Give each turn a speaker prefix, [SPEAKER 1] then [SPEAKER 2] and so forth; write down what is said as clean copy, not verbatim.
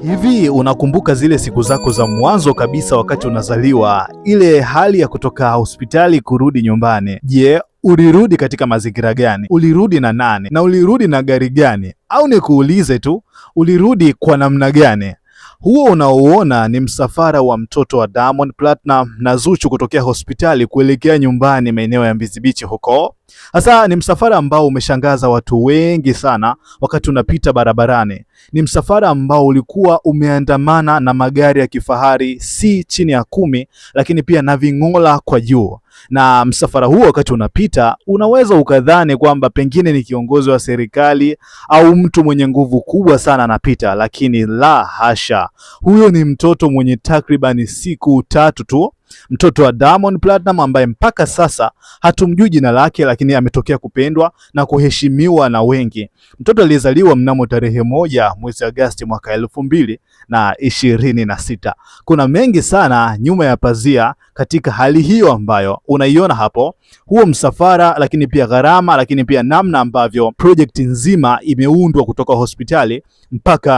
[SPEAKER 1] Hivi unakumbuka zile siku zako za mwanzo kabisa wakati unazaliwa, ile hali ya kutoka hospitali kurudi nyumbani? Je, ulirudi katika mazingira gani? Ulirudi na nani? Na ulirudi na gari gani? Au nikuulize tu, ulirudi kwa namna gani? Huo unaouona ni msafara wa mtoto wa Diamond Platnumz na Zuchu kutokea hospitali kuelekea nyumbani maeneo ya Mbezi Beach huko. Sasa ni msafara ambao umeshangaza watu wengi sana wakati unapita barabarani. Ni msafara ambao ulikuwa umeandamana na magari ya kifahari si chini ya 10, lakini pia na ving'ola kwa juu. Na msafara huo wakati unapita, unaweza ukadhani kwamba pengine ni kiongozi wa serikali au mtu mwenye nguvu kubwa sana anapita, lakini la hasha. Huyo ni mtoto mwenye takribani siku 3 tu, mtoto wa Diamond Platnumz ambaye mpaka sasa hatumjui jina lake, lakini ametokea kupendwa na kuheshimiwa na wengi. Mtoto aliyezaliwa mnamo tarehe 1 mwezi Agosti mwaka 2026. Kuna mengi sana nyuma ya pazia katika hali hiyo ambayo unaiona hapo, huo msafara, lakini pia gharama, lakini pia namna ambavyo project nzima imeundwa kutoka hospitali mpaka